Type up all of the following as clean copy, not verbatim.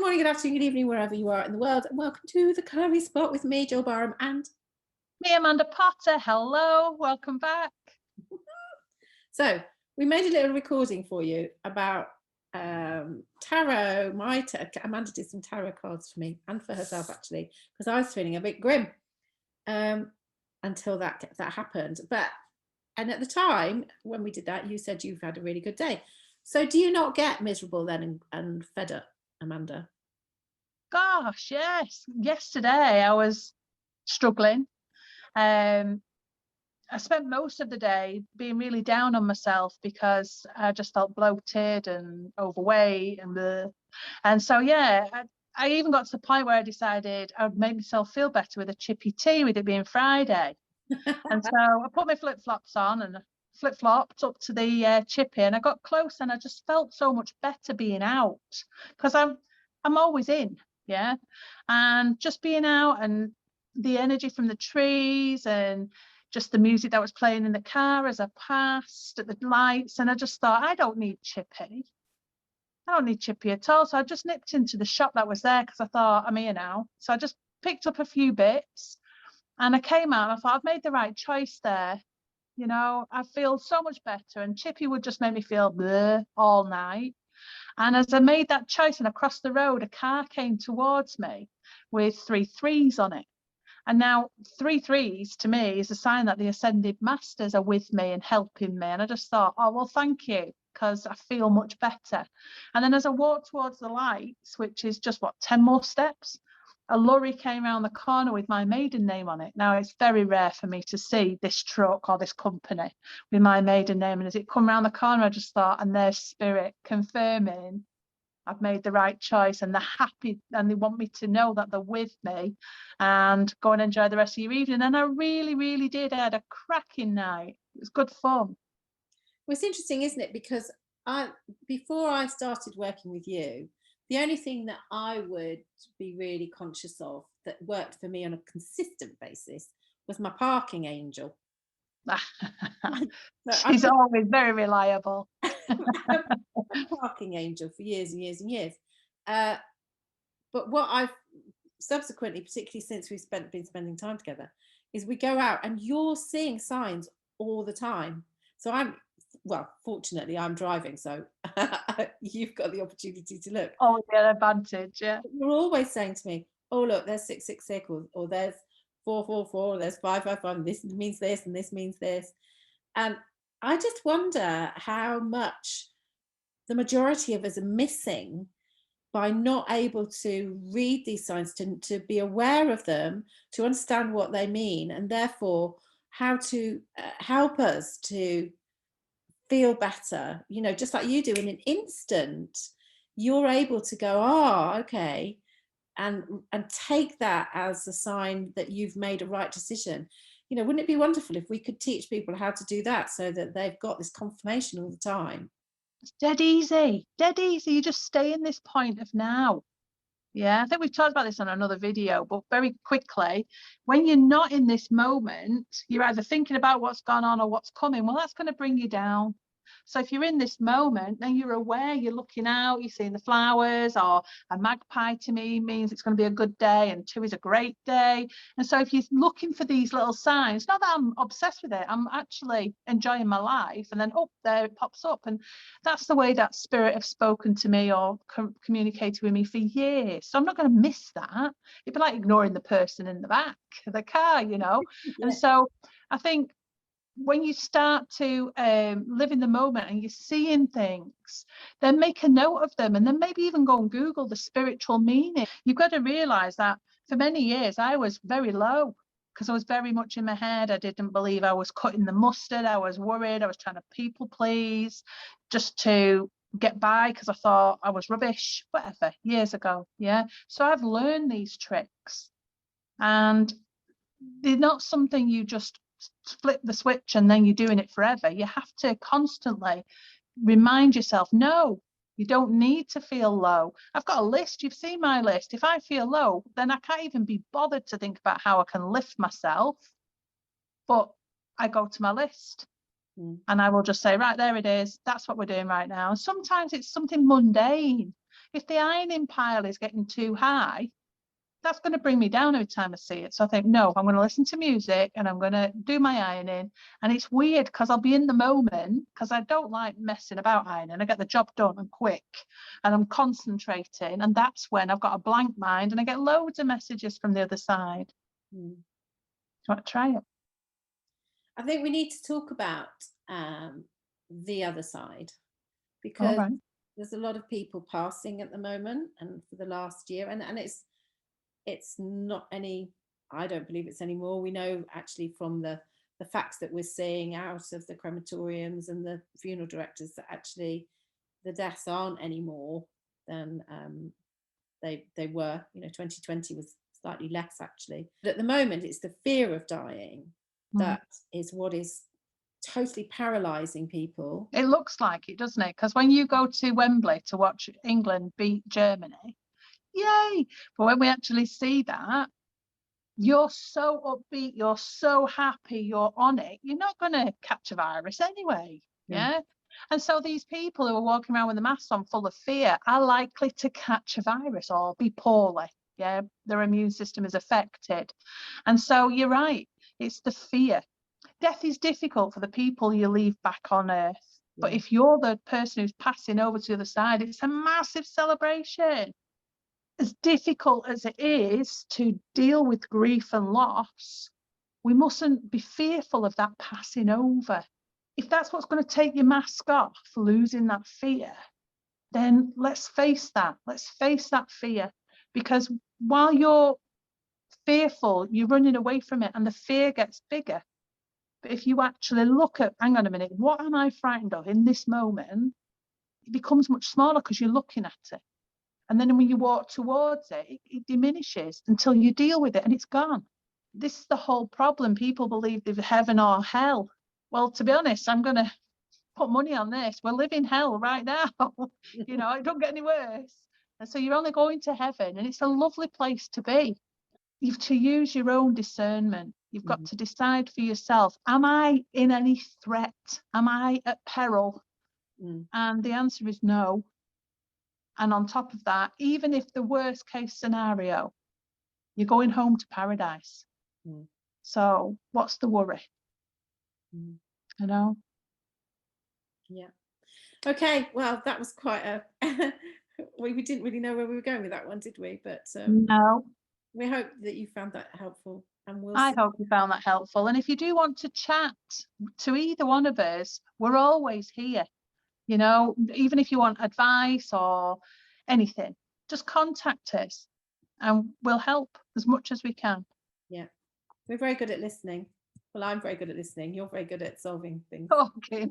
morning, good afternoon, good evening, wherever you are in the world, and welcome to the Curvy Spot with me, Jill Barham, and me, Amanda Potter. Hello, welcome back. So we made a little recording for you about tarot. Amanda did some tarot cards for me and for herself, actually, because I was feeling a bit grim until that happened. And at the time when we did that, you said you've had a really good day. So do you not get miserable then and fed up, Amanda? Gosh, yes. Yesterday I was struggling. I spent most of the day being really down on myself because I just felt bloated and overweight and so yeah, I even got to the point where I decided I would make myself feel better with a chippy tea, with it being Friday. And so I put my flip-flops on and flip-flopped up to the chippy, and I got close and I just felt so much better being out, because I'm always in, yeah, and just being out and the energy from the trees and just the music that was playing in the car as I passed at the lights, and I just thought, I don't need chippy at all. So I just nipped into the shop that was there because I thought, I'm here now. So I just picked up a few bits and I came out and I thought, I've made the right choice there. You know, I feel so much better, and chippy would just make me feel bleh all night. And as I made that choice and across the road, a car came towards me with 3 3s on it. And now 3 3s to me is a sign that the ascended masters are with me and helping me. And I just thought, oh, well, thank you, because I feel much better. And then as I walked towards the lights, which is just, 10 more steps, a lorry came around the corner with my maiden name on it. Now, it's very rare for me to see this truck or this company with my maiden name. And as it come around the corner, I just thought, and there's spirit confirming I've made the right choice, and they're happy and they want me to know that they're with me, and go and enjoy the rest of your evening. And I really, really did. I had a cracking night. It was good fun. Well, it's interesting, isn't it? Because before I started working with you, the only thing that I would be really conscious of that worked for me on a consistent basis was my parking angel. She's always very reliable. Parking angel for years and years and years. But what I've subsequently, particularly since we've been spending time together, is we go out and you're seeing signs all the time. So fortunately I'm driving, so you've got the opportunity to look. Oh, the advantage, yeah. You're always saying to me, oh look, there's 666, or there's 444, or there's 555, this means this and this means this. And I just wonder how much the majority of us are missing by not able to read these signs, to be aware of them, to understand what they mean, and therefore how to help us to feel better. You know, just like you do, in an instant, you're able to go, oh, okay, and take that as a sign that you've made a right decision. You know, wouldn't it be wonderful if we could teach people how to do that so that they've got this confirmation all the time? It's dead easy. You just stay in this point of now. Yeah, I think we've talked about this on another video, but very quickly, when you're not in this moment, you're either thinking about what's gone on or what's coming. Well, that's going to bring you down. So if you're in this moment, then you're aware, you're looking out, you're seeing the flowers, or a magpie to me means it's going to be a good day, and 2 is a great day. And so if you're looking for these little signs, not that I'm obsessed with it, I'm actually enjoying my life, and then, oh, there it pops up. And that's the way that spirit have spoken to me or communicated with me for years. So I'm not going to miss that. It'd be like ignoring the person in the back of the car, you know. Yeah. And so I think when you start to live in the moment and you're seeing things, then make a note of them, and then maybe even go and Google the spiritual meaning. You've got to realize that for many years I was very low because I was very much in my head. I didn't believe I was cutting the mustard. I was worried. I was trying to people please just to get by because I thought I was rubbish, whatever, years ago. Yeah. So I've learned these tricks, and they're not something you just flip the switch and then you're doing it forever. You have to constantly remind yourself, no, you don't need to feel low. I've got a list. You've seen my list. If I feel low, then I can't even be bothered to think about how I can lift myself. But I go to my list and I will just say, right, there it is. That's what we're doing right now. And sometimes it's something mundane. If the ironing pile is getting too high, that's going to bring me down every time I see it. So I think, no, I'm going to listen to music and I'm going to do my ironing. And it's weird because I'll be in the moment, because I don't like messing about ironing. I get the job done and quick and I'm concentrating. And that's when I've got a blank mind and I get loads of messages from the other side. Do you want to try it? I think we need to talk about the other side, All because right. there's a lot of people passing at the moment and for the last year, and it's not any, I don't believe it's any more. We know actually from the facts that we're seeing out of the crematoriums and the funeral directors that actually the deaths aren't any more than they were. 2020 was slightly less actually, but at the moment it's the fear of dying that is what is totally paralyzing people. It looks like it, doesn't it? Because when you go to Wembley to watch England beat Germany, yay! But when we actually see that, you're so upbeat, you're so happy, you're on it. You're not going to catch a virus anyway. Yeah. And so these people who are walking around with the masks on full of fear are likely to catch a virus or be poorly. Yeah. Their immune system is affected. And so you're right. It's the fear. Death is difficult for the people you leave back on earth. But if you're the person who's passing over to the other side, it's a massive celebration. As difficult as it is to deal with grief and loss, we mustn't be fearful of that passing over. If that's what's going to take your mask off, losing that fear, then let's face that. Let's face that fear. Because while you're fearful, you're running away from it and the fear gets bigger. But if you actually look at, hang on a minute, what am I frightened of in this moment? It becomes much smaller because you're looking at it. And then when you walk towards it, it diminishes until you deal with it and it's gone. This is the whole problem. People believe there's heaven or hell. Well, to be honest, I'm going to put money on this. We're living hell right now. It don't get any worse. And so you're only going to heaven, and it's a lovely place to be. You've to use your own discernment. You've got to decide for yourself, am I in any threat? Am I at peril? And the answer is no. And on top of that, even if the worst case scenario, you're going home to paradise. So what's the worry? Yeah. Okay, well, that was quite a we didn't really know where we were going with that one, did we? But no, we hope that you found that helpful, and I hope you found that helpful. And if you do want to chat to either one of us, we're always here. Even if you want advice or anything, just contact us and we'll help as much as we can. Yeah, we're very good at listening. Well, I'm very good at listening. You're very good at solving things. Okay.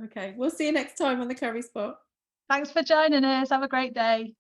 Okay, we'll see you next time on the Curry Spot. Thanks for joining us. Have a great day.